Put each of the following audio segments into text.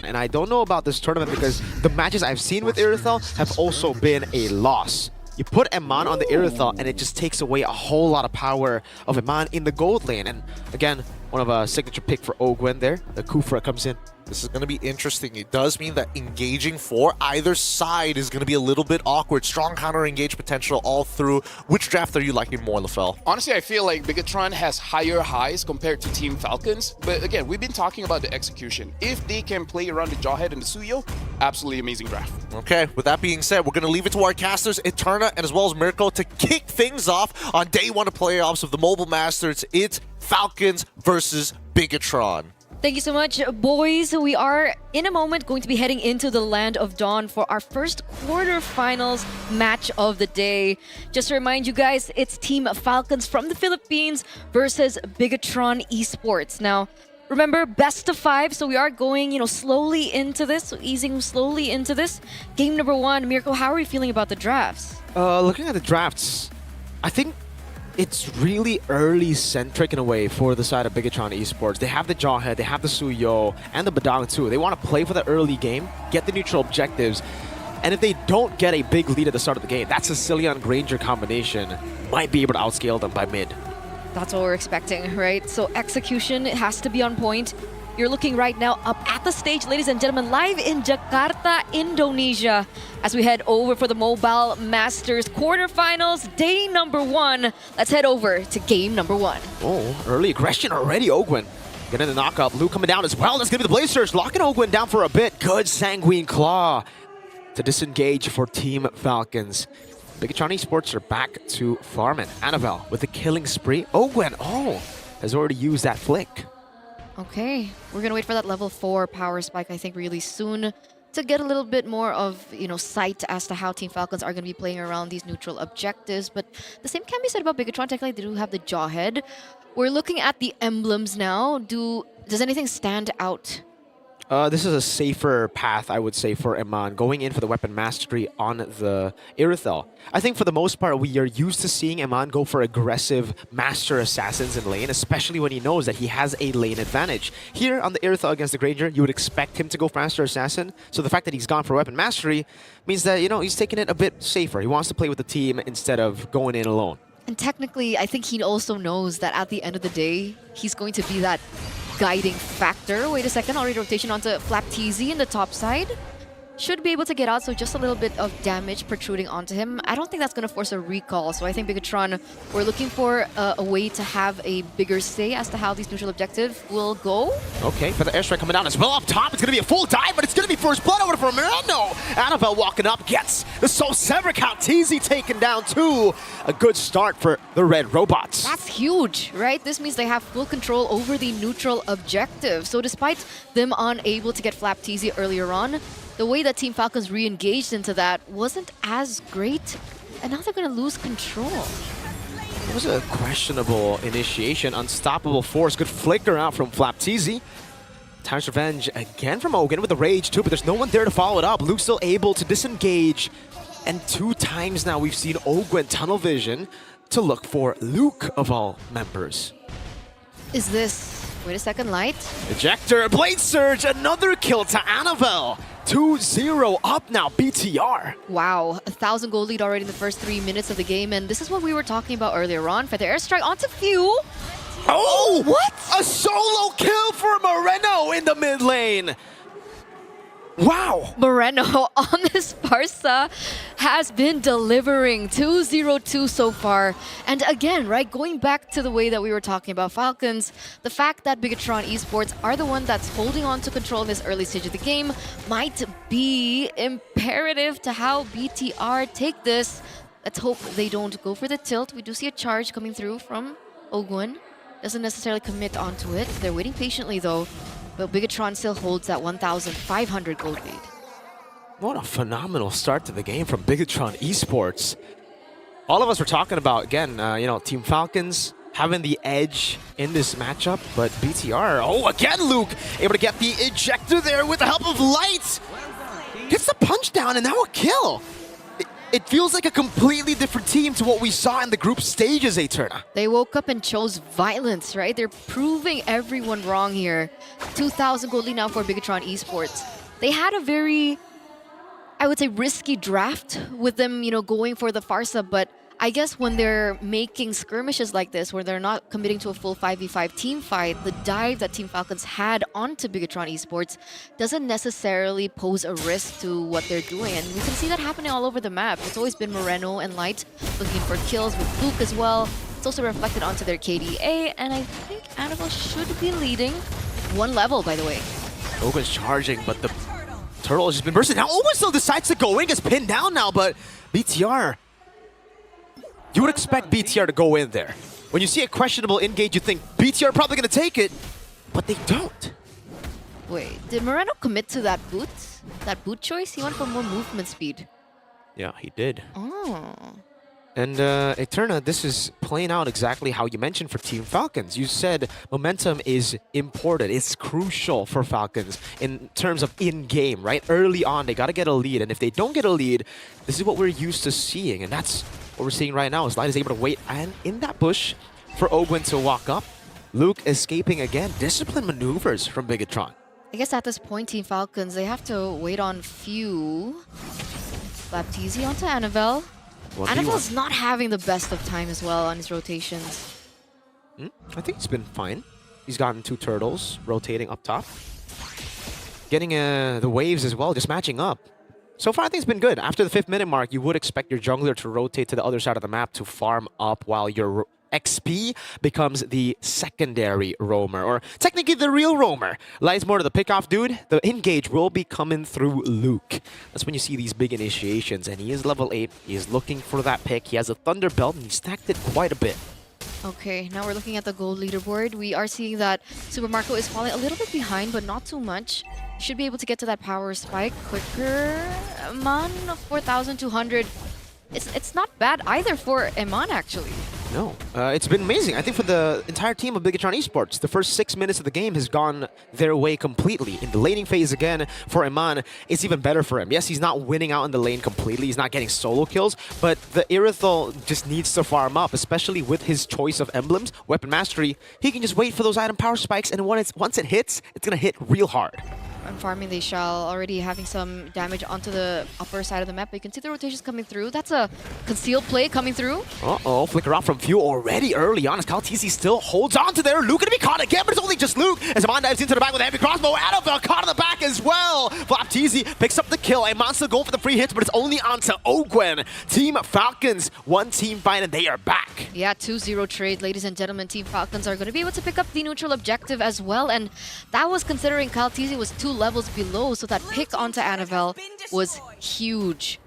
And I don't know about this tournament because the matches I've seen with Irithel have also been a loss. You put Eman on the Irithel and it just takes away a whole lot of power of Eman in the gold lane. And again, one of a signature pick for Ogwen there. The Kufra comes in. This is going to be interesting. It does mean that engaging for either side is going to be a little bit awkward. Strong counter-engage potential all through. Which draft are you liking more, LaFell? Honestly, I feel like Bigetron has higher highs compared to Team Falcons. But again, we've been talking about the execution. If they can play around the Jawhead and the Suyo, absolutely amazing draft. Okay, with that being said, we're going to leave it to our casters, Eterna and as well as Mirko, to kick things off on day one of playoffs of the Mobile Masters. It's Falcons versus Bigetron. Thank you so much, boys. We are, in a moment, going to be heading into the Land of Dawn for our first quarterfinals match of the day. Just to remind you guys, it's Team Falcons from the Philippines versus Bigetron Esports. Now, remember, best of 5, so we are going, slowly into this, so easing slowly into this. Game number 1, Mirko, how are you feeling about the drafts? Looking at the drafts, I think it's really early-centric in a way for the side of Bigetron Esports. They have the Jawhead, they have the Suyo, and the Badang too. They want to play for the early game, get the neutral objectives, and if they don't get a big lead at the start of the game, that Sicilian-Granger combination might be able to outscale them by mid. That's what we're expecting, right? So execution has to be on point. You're looking right now up at the stage, ladies and gentlemen, live in Jakarta, Indonesia, as we head over for the Mobile Masters quarterfinals, day number 1. Let's head over to game number 1. Oh, early aggression already, Ogwen. Getting the knockup, Luke coming down as well. That's going to be the Blaze Surge, locking Ogwen down for a bit. Good Sanguine Claw to disengage for Team Falcons. Bigetron Esports are back to farming. Annabelle with the killing spree. Ogwen, has already used that flick. Okay, we're gonna wait for that level 4 power spike, I think, really soon to get a little bit more of, sight as to how Team Falcons are gonna be playing around these neutral objectives. But the same can be said about Bigetron. Technically, they do have the Jawhead. We're looking at the emblems now. Does anything stand out? This is a safer path, I would say, for Eman, going in for the weapon mastery on the Irithel. I think for the most part, we are used to seeing Eman go for aggressive master assassins in lane, especially when he knows that he has a lane advantage. Here on the Irithel against the Granger, you would expect him to go for master assassin, so the fact that he's gone for weapon mastery means that, he's taking it a bit safer. He wants to play with the team instead of going in alone. And technically, I think he also knows that at the end of the day, he's going to be that guiding factor. Wait a second, already rotation onto Flapteezy in the top side. Should be able to get out, so just a little bit of damage protruding onto him. I don't think that's going to force a recall, so I think Bigetron, we're looking for a way to have a bigger say as to how these neutral objectives will go. Okay, for the airstrike coming down as well up top. It's going to be a full dive, but it's going to be first blood over for Miranda. Annabelle walking up, gets the Soul Sever count. Teasy taken down too. A good start for the Red Robots. That's huge, right? This means they have full control over the neutral objective. So despite them unable to get Flapteezy earlier on, the way that Team Falcons re-engaged into that wasn't as great, and now they're going to lose control. It was a questionable initiation. Unstoppable force. Good flicker out from Flapteezy. Time's Revenge again from Ogwen with the Rage too, but there's no one there to follow it up. Luke's still able to disengage. And 2 times now we've seen Ogwen tunnel vision to look for Luke of all members. Is this... Wait a second, Light? Ejector, Blade Surge, another kill to Annabelle. 2-0 up now, BTR. Wow, 1,000 gold lead already in the first 3 minutes of the game, and this is what we were talking about earlier on. Feather Airstrike onto Few. Oh! What? A solo kill for Moreno in the mid lane. Wow! Moreno on this Barca has been delivering 2-0-2 so far. And again, right, going back to the way that we were talking about Falcons, the fact that Bigetron Esports are the one that's holding on to control in this early stage of the game might be imperative to how BTR take this. Let's hope they don't go for the tilt. We do see a charge coming through from Ogwen. Doesn't necessarily commit onto it. They're waiting patiently though. But Bigetron still holds that 1,500 gold lead. What a phenomenal start to the game from Bigetron Esports. All of us were talking about, again, Team Falcons having the edge in this matchup, but BTR, again, Luke, able to get the ejector there with the help of Light. Gets the punch down and now a kill. It feels like a completely different team to what we saw in the group stages, Eterna. They woke up and chose violence, right? They're proving everyone wrong here. 2,000 gold lead now for Bigetron Esports. They had a very, I would say, risky draft with them, going for the Farsa, but I guess when they're making skirmishes like this, where they're not committing to a full 5v5 team fight, the dive that Team Falcons had onto Bigetron Esports doesn't necessarily pose a risk to what they're doing. And we can see that happening all over the map. It's always been Moreno and Light looking for kills with Luke as well. It's also reflected onto their KDA, and I think Annabelle should be leading 1 level, by the way. Ogwen's charging, but the turtle has just been bursting. Now Ogwen still decides to go in, gets pinned down now, but BTR... You would expect BTR to go in there. When you see a questionable engage, you think BTR probably going to take it, but they don't. Wait, did Moreno commit to that boot? That boot choice? He went for more movement speed. Yeah, he did. Oh. And Eterna, this is playing out exactly how you mentioned for Team Falcons. You said momentum is important. It's crucial for Falcons in terms of in-game, right? Early on, they got to get a lead. And if they don't get a lead, this is what we're used to seeing. And that's what we're seeing right now. Is Light is able to wait and in that bush for Ogwen to walk up. Luke escaping again. Disciplined maneuvers from Bigetron. I guess at this point, Team Falcons, they have to wait on few. Baptiste onto Annabelle. Annabelle's not having the best of time as well on his rotations. I think he's been fine. He's gotten 2 turtles rotating up top. Getting the waves as well, just matching up. So far, I think it's been good. After the 5th minute mark, you would expect your jungler to rotate to the other side of the map to farm up while your XP becomes the secondary roamer, or technically the real roamer. Lies more to the pickoff dude. The engage will be coming through Luke. That's when you see these big initiations, and he is level 8. He is looking for that pick. He has a Thunder Belt, and he stacked it quite a bit. Okay, now we're looking at the gold leaderboard. We are seeing that Super Marco is falling a little bit behind, but not too much. Should be able to get to that power spike quicker. Eman, 4,200. It's not bad either for Eman, actually. No, it's been amazing. I think for the entire team of Bigetron Esports, the first 6 minutes of the game has gone their way completely. In the laning phase again, for Eman, it's even better for him. Yes, he's not winning out in the lane completely. He's not getting solo kills, but the Irithel just needs to farm up, especially with his choice of emblems, weapon mastery. He can just wait for those item power spikes, and once it hits, it's going to hit real hard. I'm farming they shall, already having some damage onto the upper side of the map. But you can see the rotations coming through. That's a concealed play coming through. Uh-oh, flicker out from Few already early on as Kaltisi still holds on to there. Luke gonna be caught again, but it's only just Luke as Eman dives into the back with a heavy crossbow. Annabelle caught in the back as well. Flapteezy picks up the kill. Eman still going for the free hits, but it's only onto Ogwen. Team Falcons, 1 team fight, and they are back. Yeah, 2-0 trade, ladies and gentlemen. Team Falcons are going to be able to pick up the neutral objective as well. And that was considering Kaltisi was 2 levels below, so that pick onto Annabelle was huge.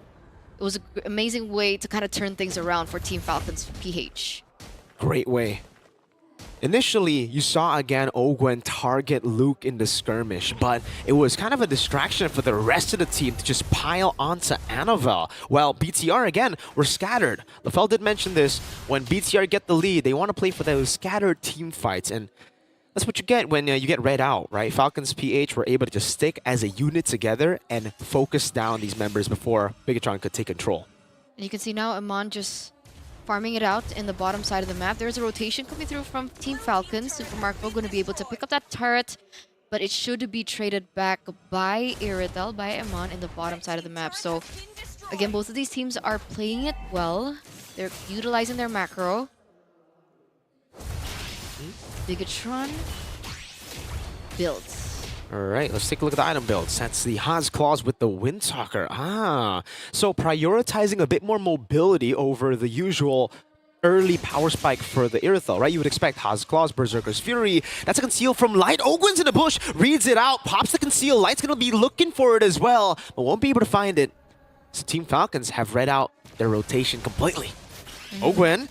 It was an amazing way to kind of turn things around for Team Falcons PH. Great way. Initially, you saw again Ogwen target Luke in the skirmish, but it was kind of a distraction for the rest of the team to just pile onto Annabelle. Well, BTR again were scattered. LaFell did mention this. When BTR get the lead, they want to play for those scattered team fights, and that's what you get when you get read out, right? Falcons PH were able to just stick as a unit together and focus down these members before Bigetron could take control. And you can see now Eman just farming it out in the bottom side of the map. There's a rotation coming through from Team Falcons. Super Marco going to be able to pick up that turret, but it should be traded back by Irithel, by Eman in the bottom side of the map. So again, both of these teams are playing it well. They're utilizing their macro. Bigetron builds. All right, let's take a look at the item builds. That's the Haas Claws with the Windtalker. So prioritizing a bit more mobility over the usual early power spike for the Irithel, right? You would expect Haas Claws, Berserker's Fury. That's a conceal from Light. Ogwen's in the bush, reads it out, pops the conceal. Light's going to be looking for it as well, but won't be able to find it. So Team Falcons have read out their rotation completely. Ogwen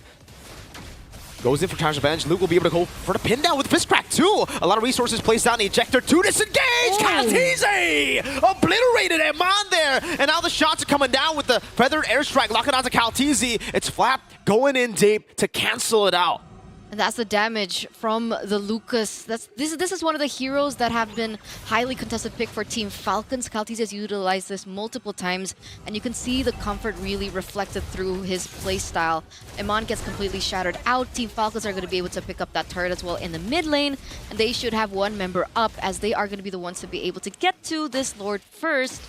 goes in for Charge Revenge. Luke will be able to go for the pin down with Fist Crack too. A lot of resources placed down the ejector to disengage. Kaltisi obliterated Eman there. And now the shots are coming down with the Feathered Airstrike. Locking onto Kaltisi. It's Flap going in deep to cancel it out. And that's the damage from the Lucas. This is one of the heroes that have been highly contested pick for Team Falcons. Kaltiz has utilized this multiple times, and you can see the comfort really reflected through his playstyle. Iman gets completely shattered out. Team Falcons are going to be able to pick up that turret as well in the mid lane, and they should have one member up, as they are going to be the ones to be able to get to this Lord first.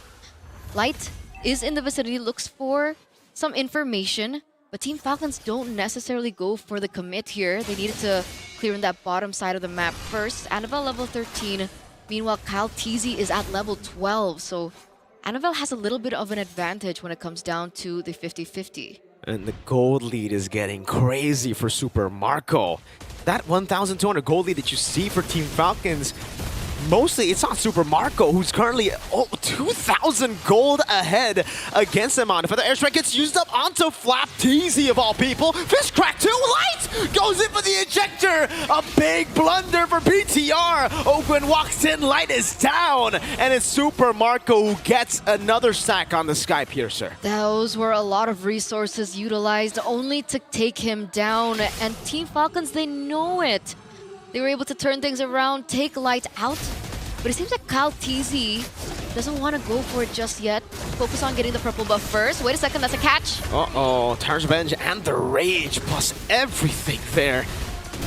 Light is in the vicinity, looks for some information. But Team Falcons don't necessarily go for the commit here. They needed to clear in that bottom side of the map first. Annabelle level 13. Meanwhile, Kyle TZ is at level 12. So Annabelle has a little bit of an advantage when it comes down to the 50-50. And the gold lead is getting crazy for Super Marco. That 1,200 gold lead that you see for Team Falcons, mostly it's not Super Marco, who's currently 2,000 gold ahead against him. If the airstrike gets used up onto Flap Teasy of all people. Fist crack 2, Light goes in for the ejector. A big blunder for BTR. Open walks in, Light is down. And it's Super Marco who gets another sack on the Sky Piercer. Those were a lot of resources utilized only to take him down. And Team Falcons, they know it. They were able to turn things around, take Light out, but it seems like Kyle TZ doesn't want to go for it just yet. Focus on getting the purple buff first. Wait a second, that's a catch. Uh-oh, Tyr's Revenge and the Rage plus everything there.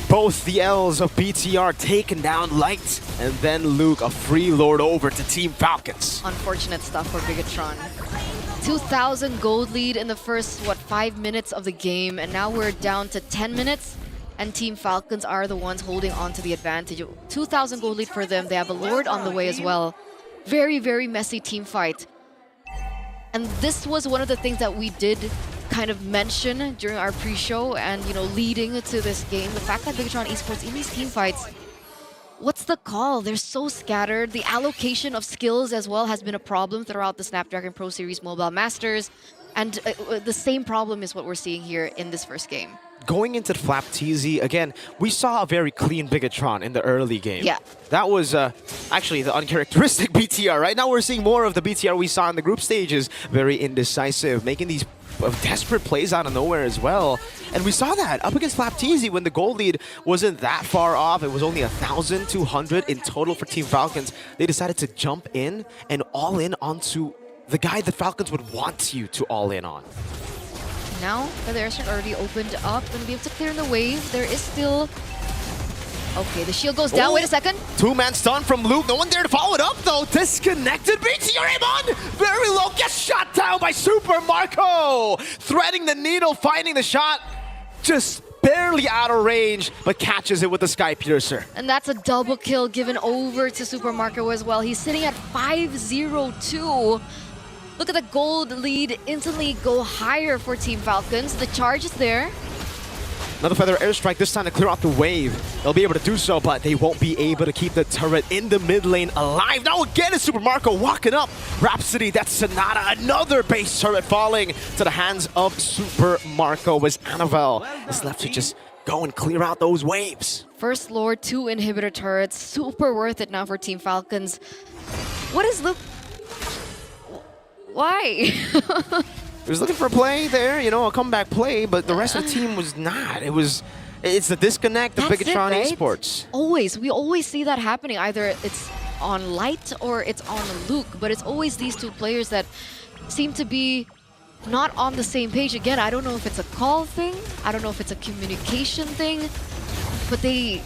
Both the L's of BTR taken down Light, and then Luke, a free lord over to Team Falcons. Unfortunate stuff for Bigetron. 2,000 gold lead in the first, 5 minutes of the game, and now we're down to 10 minutes. And Team Falcons are the ones holding on to the advantage. 2,000 gold lead for them. They have a Lord on the way as well. Very, very messy team fight. And this was one of the things that we did kind of mention during our pre-show and, leading to this game. The fact that Bigetron Esports in these team fights, what's the call? They're so scattered. The allocation of skills as well has been a problem throughout the Snapdragon Pro Series Mobile Masters. And the same problem is what we're seeing here in this first game. Going into the Flap TZ, again, we saw a very clean Bigetron in the early game. Yeah. That was actually the uncharacteristic BTR. Right now we're seeing more of the BTR we saw in the group stages. Very indecisive, making these desperate plays out of nowhere as well. And we saw that up against Flap TZ when the gold lead wasn't that far off. It was only 1,200 in total for Team Falcons. They decided to jump in and all in onto the guy the Falcons would want you to all in on. Now that the airstrike already opened up, going to be able to clear the wave. There is still... Okay, the shield goes down. Oh. Wait a second. Two-man stun from Luke. No one there to follow it up, though. Disconnected. BTR Amon! Very low. Gets shot down by Super Marco. Threading the needle, finding the shot. Just barely out of range, but catches it with the Sky Piercer. And that's a double kill given over to Super Marco as well. He's sitting at 5-0-2. Look at the gold lead instantly go higher for Team Falcons. The charge is there. Another feather airstrike, this time to clear out the wave. They'll be able to do so, but they won't be able to keep the turret in the mid lane alive. Now again, it's Super Marco walking up. Rhapsody, that's Sonata. Another base turret falling to the hands of Super Marco as Annabelle is left to just go and clear out those waves. First Lord, 2 inhibitor turrets. Super worth it now for Team Falcons. What is Luke? Why? He was looking for a play there, a comeback play, but the rest of the team was not. It's the disconnect of Bigetron Esports. Always. We always see that happening. Either it's on Light or it's on Luke, but it's always these two players that seem to be not on the same page. Again, I don't know if it's a call thing. I don't know if it's a communication thing, but they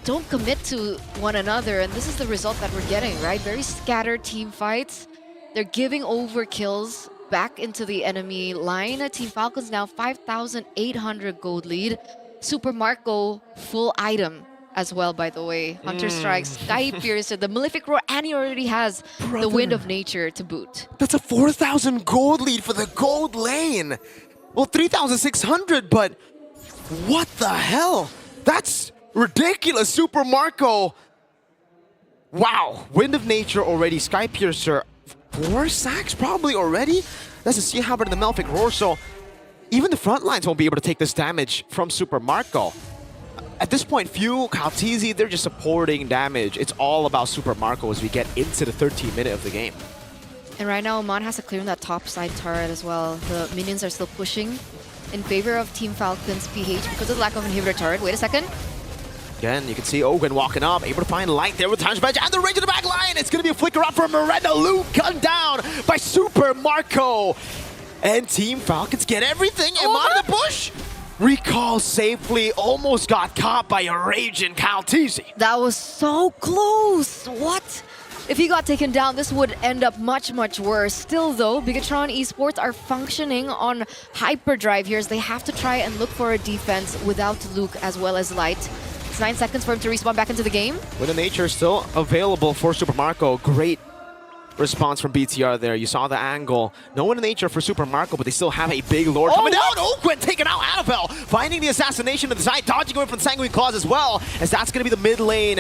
don't commit to one another, and this is the result that we're getting, right? Very scattered team fights. They're giving over kills back into the enemy line. Team Falcons now 5,800 gold lead. Super Marco full item as well, by the way. Hunter Strikes, Sky Piercer, the Malefic Roar, and he already has the Wind of Nature to boot. That's a 4,000 gold lead for the gold lane. Well, 3,600, but what the hell? That's ridiculous. Super Marco. Wow. Wind of Nature already. Sky Piercer. 4 sacks probably already? That's a Sea Halberd and the Malefic Roar, so even the front lines won't be able to take this damage from Super Marco. At this point, Fuel, Kaltizi, they're just supporting damage. It's all about Super Marco as we get into the 13th minute of the game. And right now, Oman has to clear in that top side turret as well. The minions are still pushing. in favor of Team Falcons PH because of the lack of inhibitor turret. Wait a second. Again, you can see Owen walking up, able to find light there with the bench and the range of the back line. It's going to be a flicker up for Moreno. Luke gunned down by Super Marco. And Team Falcons get everything. Am out of the bush. Recall safely, almost got caught by a raging Caltese. That was so close. What? If he got taken down, this would end up much, much worse. Still though, Bigetron Esports are functioning on hyperdrive here as they have to try and look for a defense without Luke as well as Light. It's 9 seconds for him to respawn back into the game. Wind of Nature still available for Super Marco. Great response from BTR there. You saw the angle. No Wind of Nature for Super Marco, but they still have a big Lord coming down. Oakwood taking out Annabelle, finding the assassination to the side, dodging away from the Sanguine Claws as well, as that's going to be the mid lane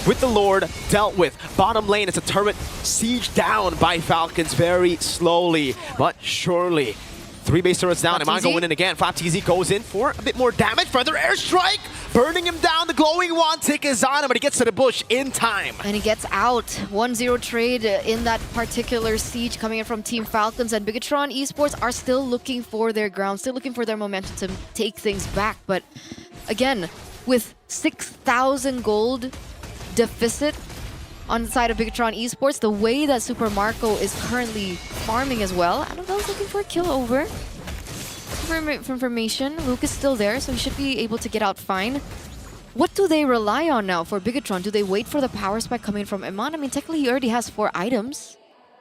with the Lord dealt with. Bottom lane, it's a turret siege down by Falcons very slowly, but surely. 3 base turrets down. Eman going in again. FlapTZ goes in for a bit more damage. Further airstrike, burning him down. The glowing wand tick is on him, but he gets to the bush in time. And he gets out. 1-0 trade in that particular siege coming in from Team Falcons. And Bigetron Esports are still looking for their ground, still looking for their momentum to take things back. But again, with 6,000 gold deficit on the side of Bigetron Esports, the way that Super Marco is currently farming as well. Annabelle's looking for a kill over. For information, Luke is still there, so he should be able to get out fine. What do they rely on now for Bigetron? Do they wait for the power spike coming from Eman? I mean, technically he already has 4 items.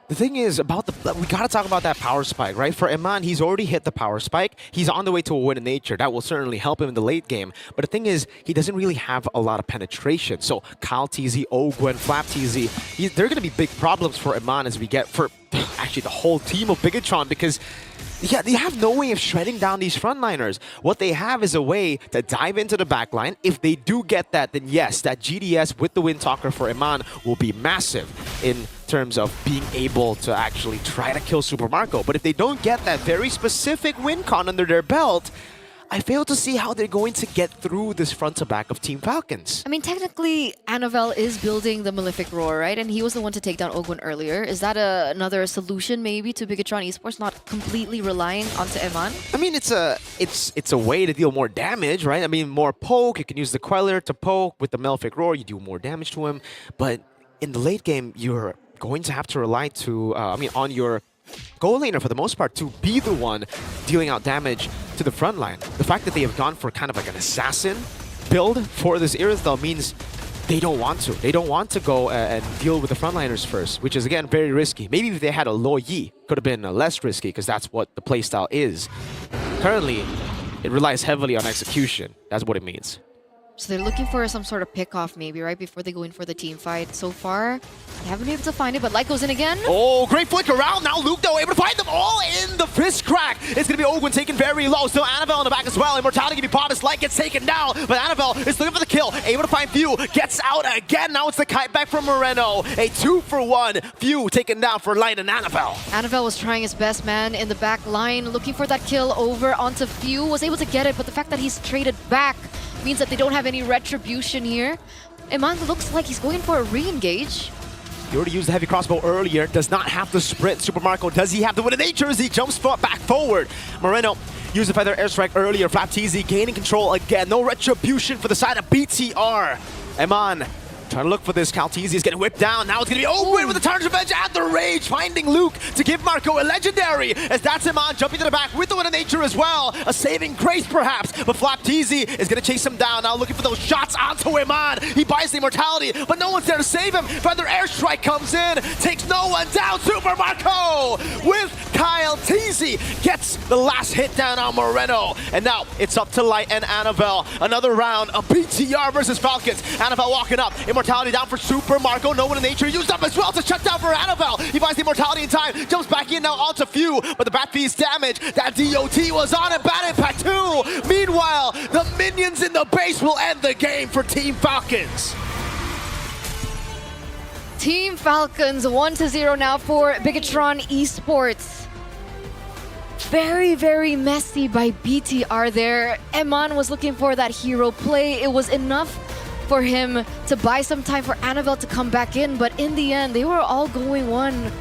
The thing is, about we gotta talk about that power spike, right? For Eman, he's already hit the power spike. He's on the way to a Wind of Nature. That will certainly help him in the late game. But the thing is, he doesn't really have a lot of penetration. So Caltese, Ogwen, FlapTZ, they're gonna be big problems for Eman as we get for actually the whole team of Bigetron, because yeah, they have no way of shredding down these frontliners. What they have is a way to dive into the backline. If they do get that, then yes, that GDS with the Wind Talker for Eman will be massive in terms of being able to actually try to kill Super Marco. But if they don't get that very specific win con under their belt, I fail to see how they're going to get through this front to back of Team Falcons. I mean, technically, Annabelle is building the Malefic Roar, right? And he was the one to take down Ogwen earlier. Is that another solution, maybe, to Bigetron Esports not completely relying onto Eman? I mean, it's a way to deal more damage, right? I mean, more poke. You can use the Queller to poke with the Malefic Roar. You do more damage to him. But in the late game, you're going to have to rely on your goal laner for the most part to be the one dealing out damage to the front line. The fact that they have gone for kind of like an assassin build for this Irithel means they don't want to. They don't want to go and deal with the frontliners first, which is again very risky. Maybe if they had a Lo Yi, could have been less risky because that's what the playstyle is. Currently, it relies heavily on execution. That's what it means. So they're looking for some sort of pick-off maybe, right? Before they go in for the team fight. So far, they haven't been able to find it, but Light goes in again. Oh, great flick around. Now Luke, though, able to find them all in the fist crack. It's going to be Ogwen taken very low. Still Annabelle in the back as well. Immortality can be popped as Light gets taken down. But Annabelle is looking for the kill. Able to find Few. Gets out again. Now it's the kite back from Moreno. A 2-for-1. Few taken down for Light and Annabelle. Annabelle was trying his best, man, in the back line, looking for that kill over onto Few. Was able to get it, but the fact that he's traded back means that they don't have any retribution here. Eman looks like he's going for a re-engage. He already used the heavy crossbow earlier. Does not have the sprint. Super Marco, does he have the Wind of Nature as he jumps back forward? Moreno used the feather airstrike earlier. FlapTZ gaining control again. No retribution for the side of BTR. Eman trying to look for this. Caltese is getting whipped down. Now it's going to be Owen with the Tarnished Revenge and the Rage, finding Luke to give Marco a legendary, as that's Eman jumping to the back with the Wind of Nature as well. A saving grace, perhaps, but FlapTZ is going to chase him down. Now looking for those shots onto Eman. He buys the immortality, but no one's there to save him. Feather airstrike comes in, takes no one down. Super Marco with Caltese gets the last hit down on Moreno. And now it's up to Light and Annabelle. Another round of BTR versus Falcons. Annabelle walking up. Immortality down for Super Marco. No Wind of Nature used up as well to shut down for Annabelle. He buys the immortality in time. Jumps back in now onto Few. But the Bat Feast damage. That DOT was on it. Bad impact too. Meanwhile, the minions in the base will end the game for Team Falcons. Team Falcons 1-0 now for Bigetron Esports. Very, very messy by BTR there. Eman was looking for that hero play. It was enough for him to buy some time for Annabelle to come back in, but in the end, they were all going one